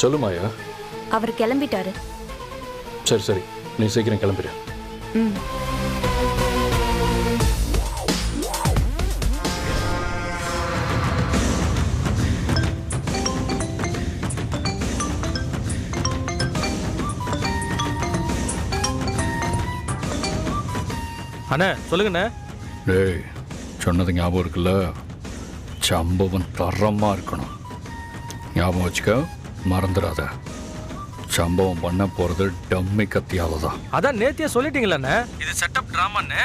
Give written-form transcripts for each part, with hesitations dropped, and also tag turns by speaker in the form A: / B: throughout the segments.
A: சொல்லுமாயா.
B: அவர் கிளம்பிட்டாரு.
A: சரி சரி, நீ சீக்கிரம் கிளம்பிடு.
C: அண்ணே சொல்லுங்கண்ணே.
A: டேய், சொன்னது ஞாபகம் இருக்குல்ல, சம்பவம் தரமா இருக்கணும். ஞாபகம் வச்சுக்க, மறந்துடாத. சம்பவம் பண்ண போறது டம்மி கத்தியால தான்.
C: அதான் நேத்தியே சொல்லிட்டீங்களே, இது செட்டப் டிராமான்னு.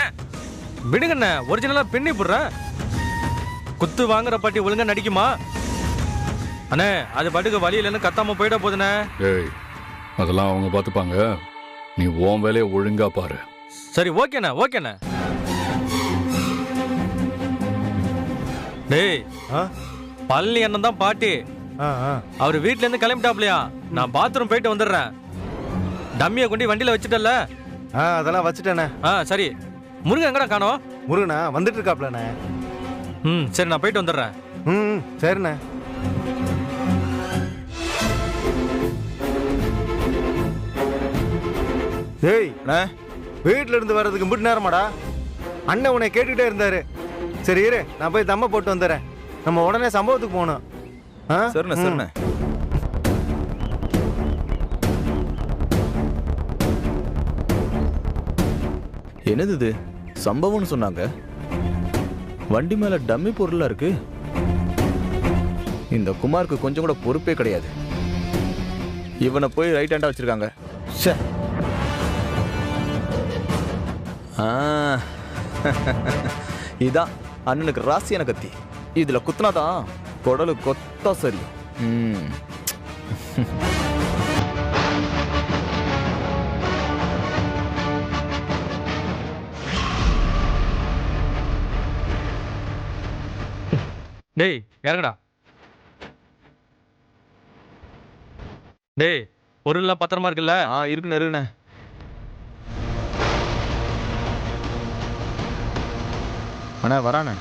C: விடுங்கண்ணே, ஒரிஜினலா பின்னி போடுறேன். குத்து வாங்குற பாட்டி ஒழுங்கா நடிக்குமா அண்ணே? அது பாட்டுக்கு வழி இல்லைன்னு கத்தாம போயிட போதுண்ணே.
A: டேய், அதெல்லாம் அவங்க பார்த்துப்பாங்க. நீ உன் வேலையை ஒழுங்கா பாரு.
C: சரி ஓகேண்ணே ஓகேண்ணே. டேய், பழனி அண்ணன் தான் பாட்டி. அவர் வீட்ல இருந்து கிளம்பிட்டாப்லையா? நான் பாத்ரூம் போயிட்டு வந்துடுறேன். டம்மியை கொண்டு வண்டியில வச்சுட்டல?
D: அதெல்லாம் வச்சுட்டேண்ணே.
C: சரி. முருகன் எங்கடா காணோம்?
D: முருகனா வந்துட்டு இருக்காப்லண்ணே.
C: சரி, நான் போயிட்டு வந்துடுறேன்.
D: சரிண்ணே. டேய், வீட்டுல இருந்து வர்றதுக்கு முட்டு நேரமாடா. அண்ணன் உன்னை கேட்டுக்கிட்டே இருந்தாரு. சரி இரு, நான் போய் தம்ம போட்டு வந்துடுறேன். நம்ம உடனே சம்பவத்துக்கு போகணும்.
E: சரிண்ணே சரிண்ணே. என்னது இது? சம்பவம்னு சொன்னாங்க. வண்டி மேல டம்மி பொருளா இருக்கு. இந்த குமாருக்கு கொஞ்சம் கூட பொறுப்பே கிடையாது. இவனை போய் ரைட் ஹேண்டா வச்சிருக்காங்க. இதான் அண்ணனுக்கு ராசியான கத்தி. இதுல குத்துனாதான் குடலு கொத்தா சரி.
C: டேய் இறங்கடா. டேய், பொருள்லாம் பத்திரமா இருக்குல்ல?
E: இருக்குண்ணே இருக்குண்ணே. அண்ணா வரானே.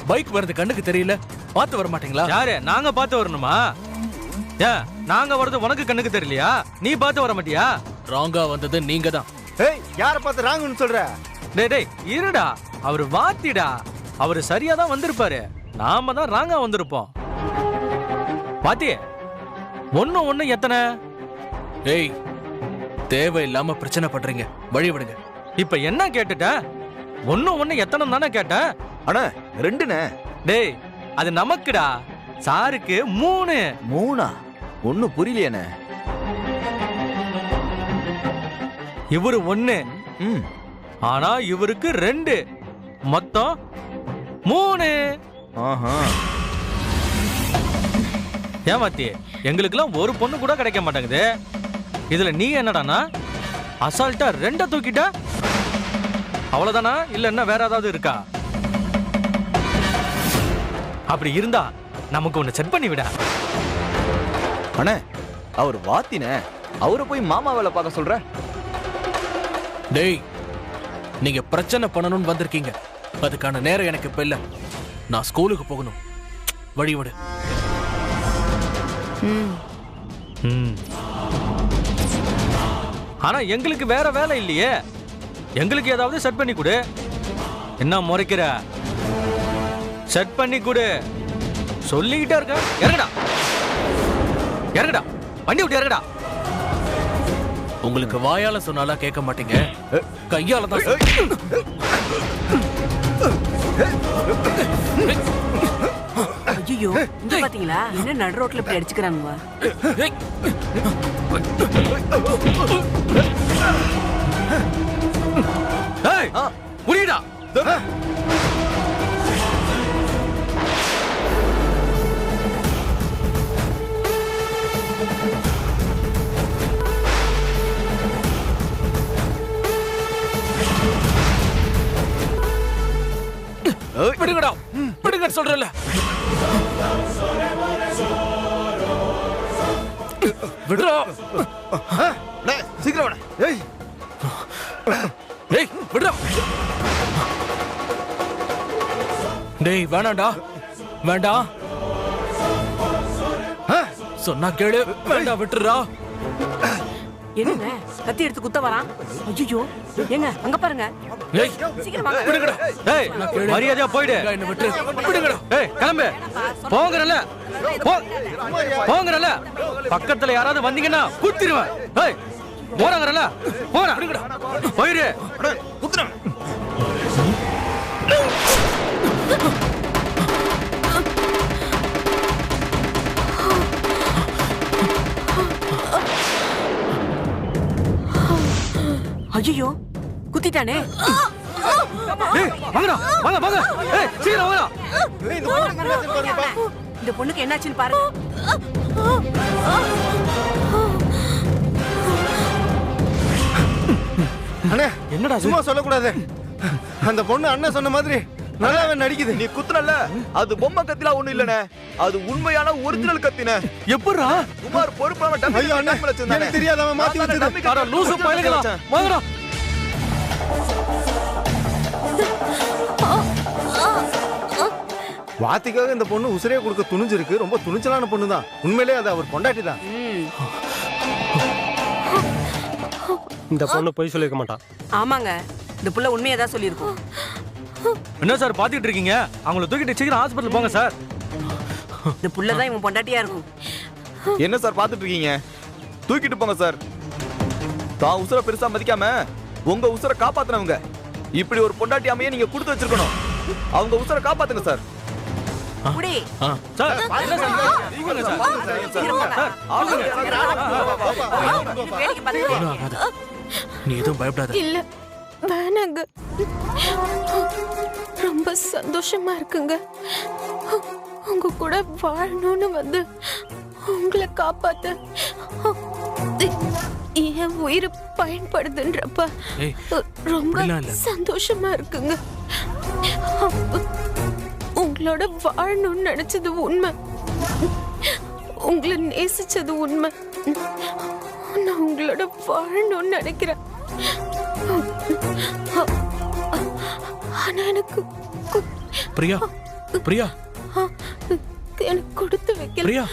F: பைக் வரது கண்ணுக்கு தெரியல, பார்த்து வர மாட்டீங்களா?
C: யாரு? நாங்க பார்த்து வரணுமா? ஏன் நாங்க வரது உனக்கு கண்ணுக்கு தெரியலையா? நீ பார்த்து வர மாட்டியா?
F: ராங்கா வந்தது நீங்க தான்.
D: யார பார்த்து ராங்குன்னு சொல்ற?
C: டேய் டேய் இருடா, அவரு வாத்திடா. அவரு சரியா தான் வந்திருப்பாரு, நாம தான் ராங்கா வந்திருப்போம். பாத்தி ஒண்ணு எத்தனை?
F: டேய், தேவையில்லாம பிரச்சனை பண்றீங்க, வழி விடுங்க.
C: இப்ப என்ன கேட்டுட்ட? ஒண்ணு எத்தனை தானே கேட்டேன்.
E: அண்ணா ரெண்டுண்ணே.
C: டேய், அது நமக்குடா, சாருக்கு 3.
E: 3ஆ? ஒன்னும் புரியலையானே.
C: இவரு 1, ஆனா இவருக்கு 2, மொத்தம் 3. ஏமாத்தி, எங்களுக்கெல்லாம் ஒரு பொண்ணு கூட கிடைக்க மாட்டேங்குது. இதுல நீ என்னடானா அசால்ட்டா 2 தூக்கிட்ட? அவ்வளவுதானா? இல்ல என்ன வேற ஏதாவது இருக்கா? அப்படி இருந்தா நமக்கு ஒண்ணு செட் பண்ணி விட.
E: அண்ணே, அவர் வாத்தினே, அவரை போய் மாமா வேலை பார்க்க சொல்ற?
F: டேய், நீங்க பிரச்சனை பண்ணணும்னு வந்திருக்கீங்க, அதுக்கான நேரம் எனக்கு இப்ப இல்ல. நான் ஸ்கூலுக்கு போகணும், வழி விடு.
C: ஆனா எங்களுக்கு வேற வேலை இல்லையே, எங்களுக்கு ஏதாவது செட் பண்ணி கொடு. என்ன முறைக்கிற? செட் பண்ணி கொடு சொல்லிக்கிட்டே இருக்க. இறங்கடா இறங்கடா, வண்டி விட்டு இறங்கடா.
F: உங்களுக்கு வாயால சொன்னாலா கேட்க மாட்டீங்க, கையால தான்.
G: ஐயோ, இங்க பாத்தீங்களா என்ன நடு ரோட்ல இப்படி அடிச்சுக்கிறாங்க?
C: புரியுதா?
F: விடுங்கடா, விடுங்க சொல்றல. விடுறா.
D: டேய், சீக்கிரம் வாடா. ஏய்
F: டேய் விடுறா. டேய் வேணாம்டா, வேண்டாம். சொன்னா கேளு. வேண்டாம், விட்டுறா.
G: என்னங்க கத்தி எடுத்து குத்த வரான்? ஐயோ ஏங்க அங்க பாருங்க.
F: ஏய்
G: சீக்கிரம் வாங்க.
F: விடுங்கடா.
C: ஏய் மரியாதையா போயிடு.
F: என்ன விட்டு விடுங்கடா.
C: ஏய் கிளம்பு. போங்கறல. போங்கறல. பக்கத்துல யாராவது வந்தீங்கன்னா குத்திடுவேன். ஏய் போறங்கறல. போடா.
F: விடுங்கடா.
C: போயிடு.
D: குத்துறா.
G: ஐயோ குத்திட்டானே.
C: ஏய் வாங்கடா. வாங்க வாங்க. ஏய் சீக்கிரம் வாங்கடா.
D: ஏய், இந்த பொண்ணுக்கு என்னாச்சுன்னு பாருங்கப்பா.
G: இந்த பொண்ணுக்கு என்னாச்சுன்னு பாருங்க.
D: அண்ணே
C: என்னடா இது?
D: சும்மா சொல்லக்கூடாது. அந்த பொண்ணு அண்ணன் சொன்ன மாதிரி நல்லாவே நடிக்குது.
E: நீ குத்துனல்ல, அது பொம்மை கத்திலா ஒண்ணு இல்லனே, அது உண்மையான ஒரிஜினல் கத்தினே.
C: எப்படிடா?
E: குமார் பொறுப்பான
D: ஐயோ அண்ணே, எனக்கு தெரியாத அவன் மாத்தி வச்சது.
C: அட லூசு பயலுங்களா. வாங்கடா.
D: வாத்திக்காக இந்த பொண்ணு உசிரே கொடுக்க துணிஞ்சிருக்கு. ரொம்ப துணிச்சலான பொண்ணு தான். உண்மையிலே அது அவர் பொண்டாட்டி தான்.
H: இந்த பொண்ணு போய் சொல்லிருக்க மாட்டான்.
G: ஆமாங்க, இந்த புள்ள உண்மையை தான் சொல்லியிருக்கோம்.
C: என்ன சார் பாத்துக்கிட்டு இருக்கீங்க? அவங்கள தூக்கிட்டு சீக்கிரம் ஹாஸ்பிடல் போங்க சார்.
G: இந்த புள்ள தான் இவன் பொண்டாட்டியா இருக்கும்.
E: என்ன சார் பாத்துட்டு இருக்கீங்க? தூக்கிட்டு போங்க சார். தான் உசுர பெருசா மதிக்காம உங்க உசுர காப்பாத்துனவங்க. இப்படி ஒரு பொண்டாட்டி அமைய நீங்க கொடுத்து வச்சிருக்கணும். அவங்க உசுர காப்பாத்துங்க சார்.
G: குடி.
C: சார் என்ன சார்? நீங்க சார். சார் ஆளுங்க.
G: வேடிக்கை பார்த்துட்டு
F: நீ எதுவும் பயப்படாத.
B: இல்ல வேணாங்க, ரொம்ப சந்தோஷமா இருக்குங்க. உங்க கூட வாழணும்னு வந்து உங்களை காப்பாத்த என் உயிர் பயன்படுதுன்றப்ப
F: ஏய்,
B: ரொம்ப
F: அப்படிலாம் இல்ல.
B: சந்தோஷமா இருக்குங்க. உங்களோட வாழணும்னு நினைச்சது உண்மை, உங்களை நேசிச்சது உண்மை. நான் உங்களோட வாழணும்னு நினைக்கிறேன். ஆனா எனக்கு
F: பிரியா, பிரியா,
B: எனக்கு கொடுத்து வைக்கல.
F: பிரியா.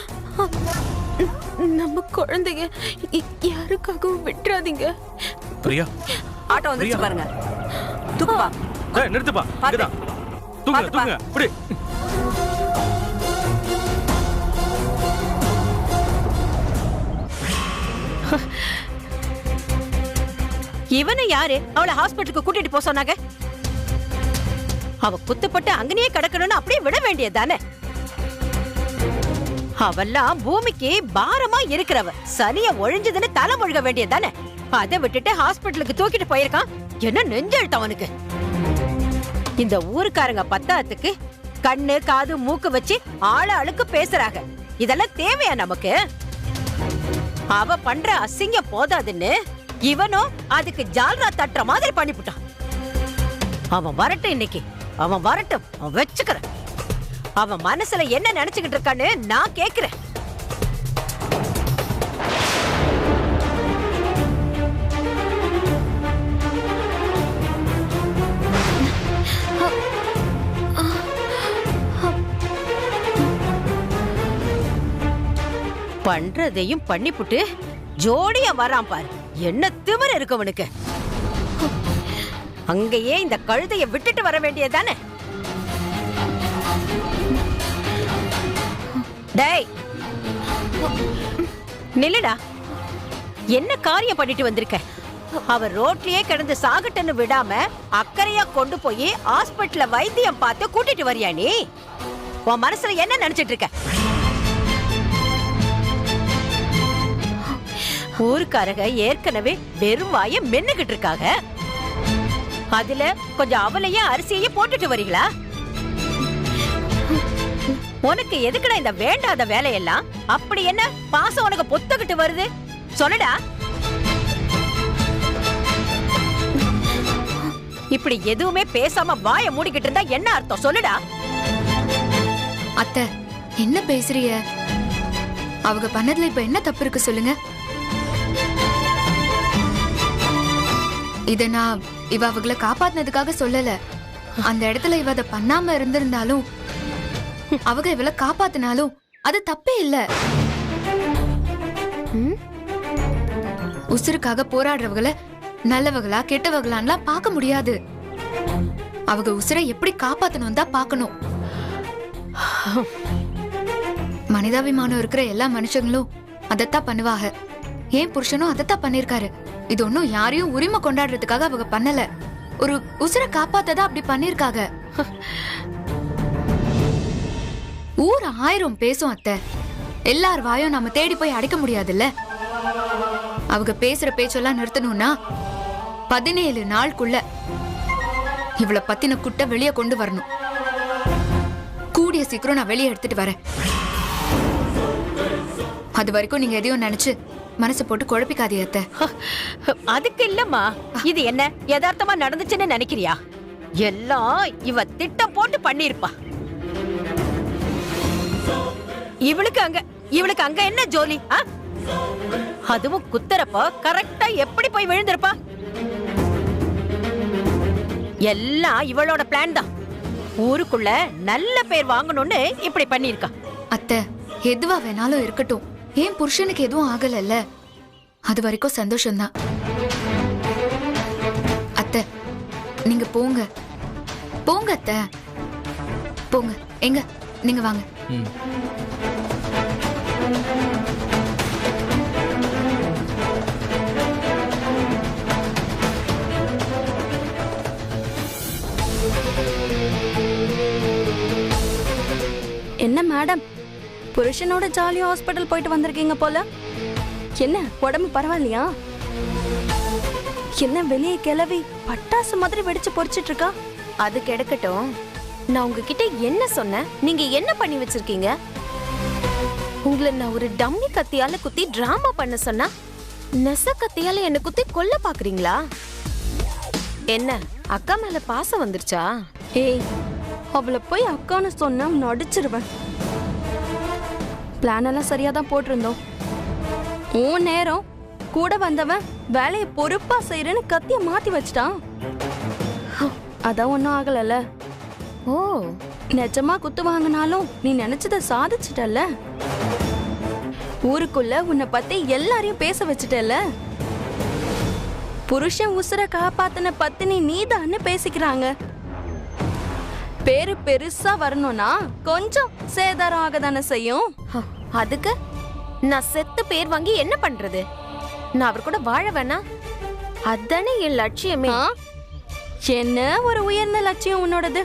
B: நம்ம குழந்தைங்க யாருக்காகவும் விட்டுறாதீங்க.
F: பிரியா,
G: ஆட்டோ வந்துருச்சு பாருங்க. தூக்குப்பா.
C: ஏய் நிறுத்துப்பா.
G: பாத்து.
C: இங்கதான். தூக்குங்க தூக்குங்க. புடி.
I: இவனை யாரு அவளை ஹாஸ்பிட்டலுக்கு கூட்டிட்டு போக சொன்னாங்க? அவ குத்துப்பட்டு அங்கனே கிடக்கணும்னு அப்படியே விட வேண்டியதானே? அவெல்லாம் பூமிக்கு பாரமா இருக்கிறவ. சனிய ஒழிஞ்சதுன்னு தலை முழுக வேண்டியதானே? அதை விட்டுட்டு ஹாஸ்பிட்டலுக்கு தூக்கிட்டு போயிருக்கான். என்ன நெஞ்செழுத்த அவனுக்கு? இந்த ஊருக்காரங்க பத்தாத்துக்கு கண்ணு காது மூக்கு வச்சு ஆள அழுக்கு பேசுறாங்க. இதெல்லாம் தேவையா நமக்கு? அவ பண்ற அசிங்கம் போதாதுன்னு இவனும் அதுக்கு ஜால்ரா தட்டுற மாதிரி பண்ணிவிட்டான். அவன் வரட்டும் இன்னைக்கு, அவன் வரட்டும், அவன் வச்சுக்கிறேன். அவன் மனசுல என்ன நினைச்சுக்கிட்டு இருக்கான்னு நான் கேக்குறேன். பண்றதையும் பண்ணிப்புட்டு ஜோடியா வரான் பாரு. என்ன திமிரு இருக்கு அவனுக்கு? அங்கேயே இந்த கழுதைய விட்டுட்டு வர வேண்டியதானே? டேய் நில்லுடா. என்ன காரியம் பண்ணிட்டு வந்திருக்க? அவ ரோட்லயே கிடந்து சாகட்டன்னு விடாம அக்கறையா கொண்டு போய் ஹாஸ்பிட்டல்ல வைத்தியம் பார்த்து கூட்டிட்டு வரியா நீ? உன் மனசுல என்ன நினைச்சிட்டு இருக்க? ஊருக்காரங்க ஏற்கனவே வெறும் வாய மென்னுகிட்டு இருக்காங்க. அதுல கொஞ்சம் அவளையும் அரிசியையும் போட்டுட்டு வரீங்களா? உனக்கு எதுக்குடா இந்த வேண்டாத வேலையெல்லாம்? அப்படி என்ன பாசம் உனக்கு பொத்துக்கிட்டு வருது? சொல்லுடா. இப்படி எதுவுமே பேசாம வாய மூடிக்கிட்டு இருந்தா என்ன அர்த்தம்? சொல்லுடா.
B: அத்தை என்ன பேசுறீங்க?
J: அவங்க பண்ணதுல இப்ப என்ன தப்பு இருக்கு சொல்லுங்க? இத நான் இவ அவங்கள காப்பாத்தினதுக்காக சொல்லல. அந்த இடத்துல இவ அதை பண்ணாம இருந்திருந்தாலும் அவங்க இவளை காப்பாத்தினாலும் அது தப்பே இல்ல. உசுருக்காக போராடுறவங்கள நல்லவங்களா கெட்டவங்களான்லாம் பார்க்க முடியாது. அவங்க உசுரை எப்படி காப்பாத்தணும் தான் பார்க்கணும். மனிதாபிமானம் இருக்கிற எல்லா மனுஷங்களும் அதத்தான் பண்ணுவாங்க. ஏன் புருஷனும் அதத்தான் பண்ணிருக்காரு. இது ஒன்னும் யாரையும் உரிமை கொண்டாடுறதுக்காக அவங்க பண்ணல. ஒரு உசுரை காப்பாத்ததான் அப்படி பண்ணிருக்காங்க. ஊர் 1000 பேசும் அத்தை. எல்லார் வாயும் நாம தேடி போய் அடைக்க முடியாதுல்ல. அவங்க பேசுற பேச்செல்லாம் நிறுத்தணும்னா 17 நாளுக்குள்ள இவளை பத்தின குட்டை வெளியே கொண்டு வரணும். கூடிய சீக்கிரம் நான் வெளியே எடுத்துட்டு வரேன். அது வரைக்கும் நீங்க எதையும் நினைச்சு மனசு போட்டு குழப்பிக்காதீ அத்தை.
I: அதுக்கு இல்லம்மா, இது என்ன யதார்த்தமா நடந்துச்சுன்னு நினைக்கிறியா? எல்லாம் இவ திட்டம் போட்டு பண்ணிருப்பா. இவளுக்கு அங்க என்ன ஜோலி? அதுவும் குத்துறப்ப கரெக்டா எப்படி போய் விழுந்திருப்பா? எல்லாம் இவளோட பிளான் தான். ஊருக்குள்ள நல்ல பேர் வாங்கணும்னு இப்படி பண்ணிருக்கா.
J: அத்தை, எதுவா வேணாலும் இருக்கட்டும். ஏன் புருஷனுக்கு எதுவும் ஆகல. அது வரைக்கும் சந்தோஷம்தான். அத்தை, நீங்க போங்க போங்க அத்தை, போங்க. எங்க நீங்க வாங்க.
K: என்ன மேடம், புருஷனோட ஜாலியா ஹாஸ்பிட்டல் போயிட்டு வந்திருக்கீங்க போல. என்ன உடம்பு பரவாயில்லையா? என்ன வெளியே கிளவி பட்டாசு மாதிரி வெடிச்சு பொறிச்சிட்டு இருக்கா?
B: அது கிடக்கட்டும். நான் உங்ககிட்ட என்ன சொன்னேன்? நீங்க என்ன பண்ணி வச்சிருக்கீங்க? உங்களை நான் ஒரு டம்மி கத்தியால குத்தி டிராமா பண்ண சொன்னா நெச கத்தியால என்ன குத்தி கொல்ல பாக்குறீங்களா? என்ன அக்கா மேல பாசம் வந்துருச்சா?
K: ஏய், அவளை போய் அக்கான்னு சொன்னா நடிச்சிருவேன். பிளான் எல்லாம் சரியா தான் போட்டிருந்தோம். உன் நேரம் கூட வந்தவன் வேலையை பொறுப்பா செய்யறேன்னு கத்திய மாத்தி வச்சிட்டான். அதான் ஒன்னும் ஆகலல்ல.
B: ஓ,
K: நிஜமா குத்து வாங்கினாலும் நீ நினைச்சத சாதிச்சிட்டல்ல. ஊருக்குள்ள உன்னை பத்தி எல்லாரையும் பேச வச்சுட்டல்ல. புருஷன் உசுர காப்பாத்தின பத்தினி நீதான்னு பேசிக்கிறாங்க. பேரு பெருசா வரணும்னா கொஞ்சம் சேதாரம் ஆகதானே செய்யும்.
B: அதுக்கு நான் செத்து பேர் வாங்கி என்ன பண்றது? நான் அவர் கூட வாழ வேணா? அதானே என் லட்சியமே.
K: என்ன ஒரு உயர்ந்த லட்சியம் உன்னோடது.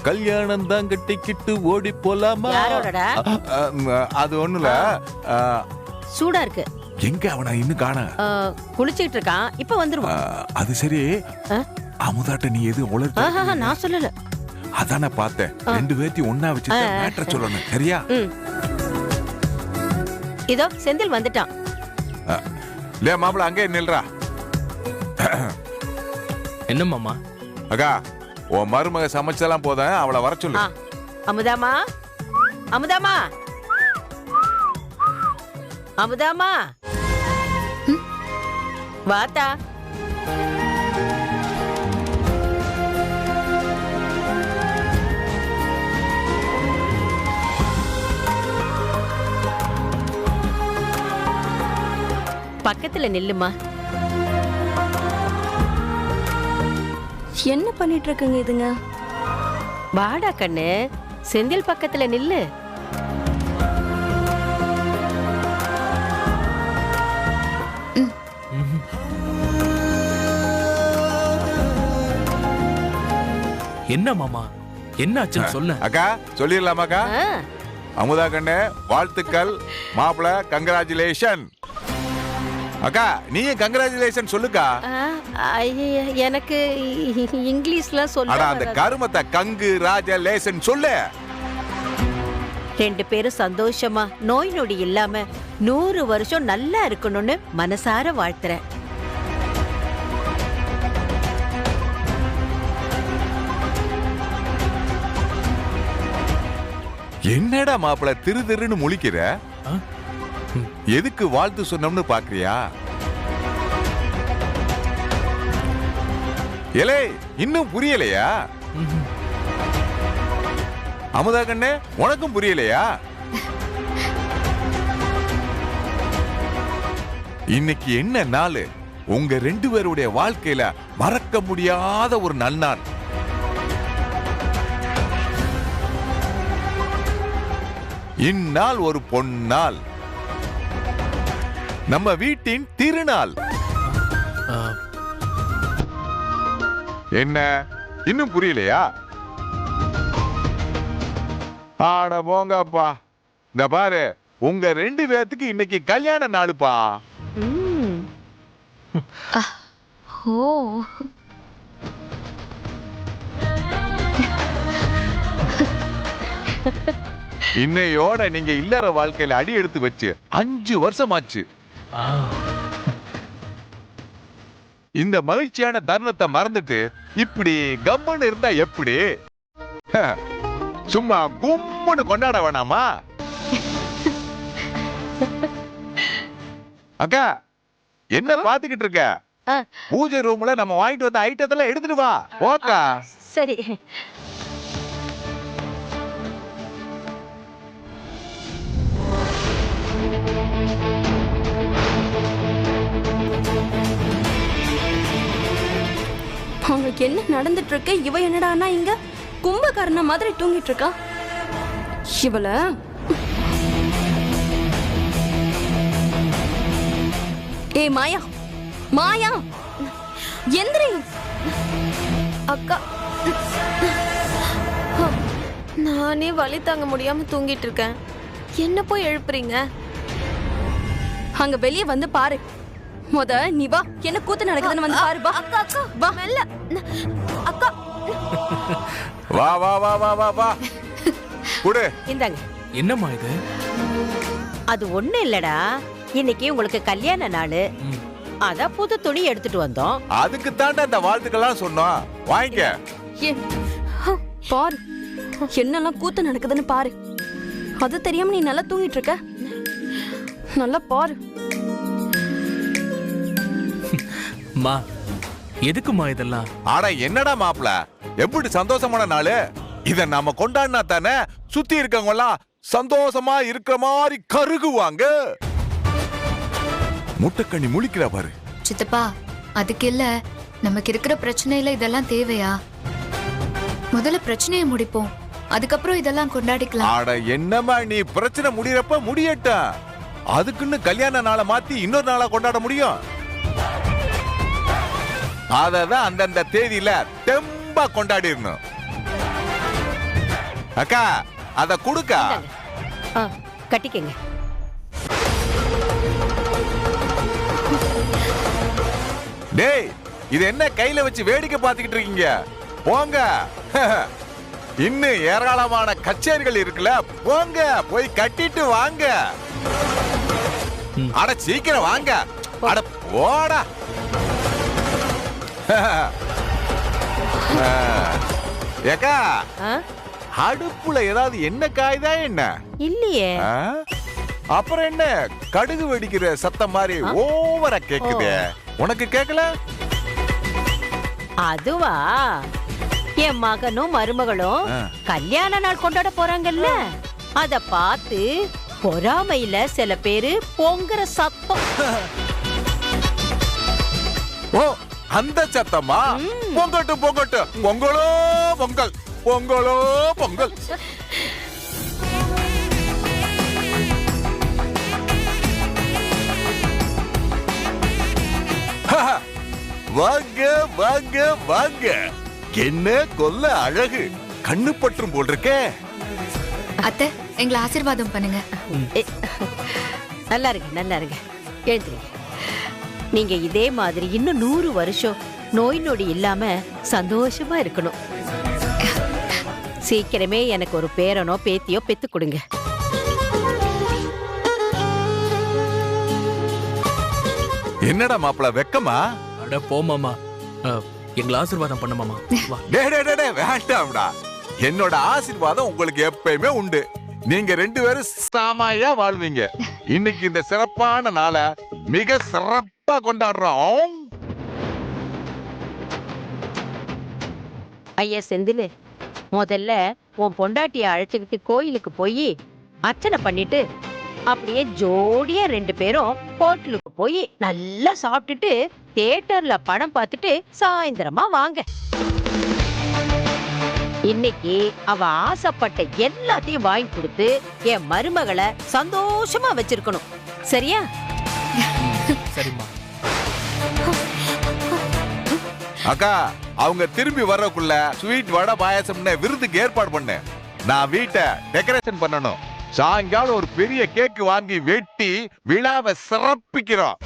L: கல்யாணம் தான் கட்டிக்கிட்டு ஓடி போலாமா? அது ஒண்ணுல
I: சூடா இருக்கு.
L: எங்க அவனை இன்னும் காண?
I: குளிச்சிட்டு இருக்கான், இப்ப வந்துருவான்.
L: அது சரி, அமுதாட்ட நீ எது உளர்த்த?
I: நான் சொல்லல.
L: அதான பார்த்தேன். ரெண்டு பேர்த்தையும் ஒன்னா வச்சு மேட்டர் சொல்லணும், சரியா?
I: இதோ செந்தில் வந்துட்டான்.
L: லே மாப்பிள, அங்கே நில்றா.
F: என்ன மாமா?
L: அக்கா, உன் மருமக சமைச்செல்லாம் போதும், அவளை வர சொல்லு.
I: அமுதாமா, அமுதாமா, அமுதாமா, வாத்தா. பக்கத்துல நில்லுமா.
K: என்ன பண்ணிட்டு இருக்குங்க இதுங்க?
I: வாடா கண்ணு, செந்தில் பக்கத்துல நில்லு.
F: என்ன மாமா, என்ன ஆச்சுன்னு சொல்ல.
L: அக்கா சொல்லிடலாமாக்கா? அமுதா கண்ணு வாழ்த்துக்கள். மாப்பிள கங்கராச்சுலேஷன். அக்கா நீங்க கங்கராச்சுலேஷன் சொல்லுக்கா.
I: எனக்கு இங்கிலீஷ்ல சொல்ல.
L: அந்த கருமத்தை கங்கராச்சுலேஷன் சொல்லு.
I: ரெண்டு பேரும் சந்தோஷமா நோய் நொடி இல்லாம 100 வருஷம் நல்லா இருக்கணும்னு மனசார வாழ்த்துறேன்.
L: என்னடா மாப்பிள திரு திருன்னு முழிக்கிற? எதுக்கு வாழ்த்து சொன்னோம்னு பாக்குறியா? ஏலே இன்னும் புரியலையா? அமுதா கண்ணே உனக்கும் புரியலையா? இன்னைக்கு என்ன நாள்? உங்க 2 பேருடைய வாழ்க்கையில மறக்க முடியாத ஒரு நன்னாள். இந்நாள் ஒரு பொன்னாள், நம்ம வீட்டின் திருநாள். என்ன இன்னும் புரியலையா? ஆட போங்கப்பா. இந்த பாரு, உங்க 2 பேத்துக்கு இன்னைக்கு கல்யாண நாளுப்பா.
J: ஓ,
L: இன்னையோட நீங்க இல்லற வாழ்க்கையில அடி எடுத்து வச்சு 5 வருஷம் ஆச்சு. இந்த மகிழ்ச்சியான தருணத்தை மறந்துட்டு இப்படி கம்மன்னு இருந்தா எப்படி? சும்மா கும்முன்னு கொண்டாட வேணாமா? அக்கா என்ன பாத்துக்கிட்டு இருக்க? பூஜை ரூம்ல நம்ம வாங்கிட்டு வந்த ஐட்டத்தெல்லாம் எடுத்துட்டு வா. ஓகா
I: சரி.
K: அவங்களுக்கு என்ன நடந்துட்டு இருக்கு? இவ என்னடான்னா இங்க கும்பகர்ண மாதிரி தூங்கிட்டு இருக்கா. இவள ஏ மாயா, மாயா எந்திரி.
B: அக்கா, நானே வலி தாங்க முடியாம தூங்கிட்டு இருக்கேன். என்ன போய் எழுப்புறீங்க?
K: அங்க வெளியே வந்து பாரு. முத நீ வா, என்ன கூத்து நடக்குதுன்னு வந்து பாரு. வா
B: அக்கா, அக்கா வா. மெல்ல அக்கா.
L: வா வா வா வா வா வா. குடு.
I: இந்தாங்க.
F: என்னம்மா இது?
I: அது ஒண்ணு இல்லடா, இன்னைக்கு உங்களுக்கு கல்யாண நாள். அதான் புது துணி எடுத்துட்டு வந்தோம்.
L: அதுக்கு தாண்டா இந்த வாழ்த்துக்கெல்லாம் சொன்னோம். வாங்கிக்க.
K: பாரு என்னெல்லாம் கூத்து நடக்குதுன்னு பாரு. அது தெரியாம நீ நல்லா தூங்கிட்டு இருக்க. நல்லா பாரு.
F: மா எதுக்குமா இதெல்லாம்?
L: ஆனா என்னடா மாப்பிள, எப்படி சந்தோஷமான நாள் இத நாம கொண்டாடினா தானே சுத்தி இருக்கவங்க எல்லாம் சந்தோஷமா இருக்கிற மாதிரி கருகுவாங்க. முட்டைக்கண்ணி முழிக்கிற பாரு.
J: சித்தப்பா, அதுக்கு இல்ல, நமக்கு இருக்கிற பிரச்சனையில இதெல்லாம் தேவையா? முதல்ல பிரச்சனையை முடிப்போம், அதுக்கப்புறம் இதெல்லாம் கொண்டாடிக்கலாம்.
L: ஆட என்னமா நீ பிரச்சனை முடியறப்ப முடியட்டும். அதுக்குன்னு கல்யாண நாளை மாத்தி இன்னொரு நாளா கொண்டாட முடியும்? அததான் அந்தந்த தேதியில தெம்பா கொண்டாடிடணும். அக்கா அத குடுக்கா.
I: கட்டிக்கங்க.
L: டேய், இது என்ன கையில வச்சு வேடிக்கை பார்த்துக்கிட்டு இருக்கீங்க? போங்க. இன்னும் ஏராளமான கச்சேரிகள் இருக்குல்ல, போங்க போய் கட்டிட்டு வாங்க. அட சீக்கிரம் வாங்க. அட போடா. ஏக்கா, அடுப்புல ஏதாவது என்ன காய்தா என்ன?
I: இல்லையே.
L: அப்புறம் என்ன கடுகு வெடிக்கிற சத்தம் மாதிரி ஓவரா கேக்குது? உனக்கு கேக்கல?
I: அதுவா, என் மகனும் மருமகளும் கல்யாண நாள் கொண்டாட போறாங்கல்ல, அத பார்த்து பொறாமையில சில பேரு பொங்குற சத்தம்.
L: ஓ, அந்த சத்தமா? பொங்கட்டும் பொங்கட்டும். பொங்கலோ பொங்கல், பொங்கலோ பொங்கல். வாங்க வாங்க வாங்க. என்ன கொல்ல அழகு, கண்ணு பற்றும் போல் இருக்கே.
J: அத்தை, எங்களை ஆசீர்வாதம் பண்ணுங்க.
I: நல்லா இருங்க, நல்லா இருங்க. எழுந்துருங்க. நீங்க இதே மாதிரி இன்னும் 100 வருஷம் நோய் நொடி இல்லாம சந்தோஷமா இருக்கணும். சீக்கிரமே எனக்கு ஒரு பேரனோ பேத்தியோ பெத்து கொடுங்க.
L: என்னடா மாப்பிள வெக்கமா?
F: அட போமாமா, எங்களை ஆசீர்வாதம் பண்ணுமாமா.
L: வேண்டாம்டா. என்னோட ஆசீர்வாதம் உங்களுக்கு எப்பயுமே உண்டு. நீங்க 2 பேரும் சாமாயா வாழ்வீங்க. இன்னைக்கு இந்த சிறப்பான நாளை மிக சிறப்பா கொண்டாடுறோம்.
I: ஐயா செந்திலு, முதல்ல உன் பொண்டாட்டிய அழைச்சுக்கிட்டு கோயிலுக்கு போய் அர்ச்சனை பண்ணிட்டு அப்படியே ஜோடியா 2 பேரும் ஹோட்டலுக்கு போய் நல்லா சாப்பிட்டுட்டு தியேட்டர்ல படம் பார்த்துட்டு சாயந்தரமா வாங்க. இன்னைக்கு அவ ஆசைப்பட்ட எல்லாத்தையும் வாங்கி கொடுத்து என் மருமகளை சந்தோஷமா வச்சிருக்கணும். சரியா?
F: சரிம்மா.
L: அக்கா, அவங்க திரும்பி வர்றதுக்குள்ள ஸ்வீட் வடை பாயாசம்னு விருந்துக்கு ஏற்பாடு பண்ணு. நான் வீட்டை டெக்கரேஷன் பண்ணணும். சாயங்காலம் ஒரு பெரிய கேக் வாங்கி வெட்டி விழாவை சிறப்பிக்கிறோம்.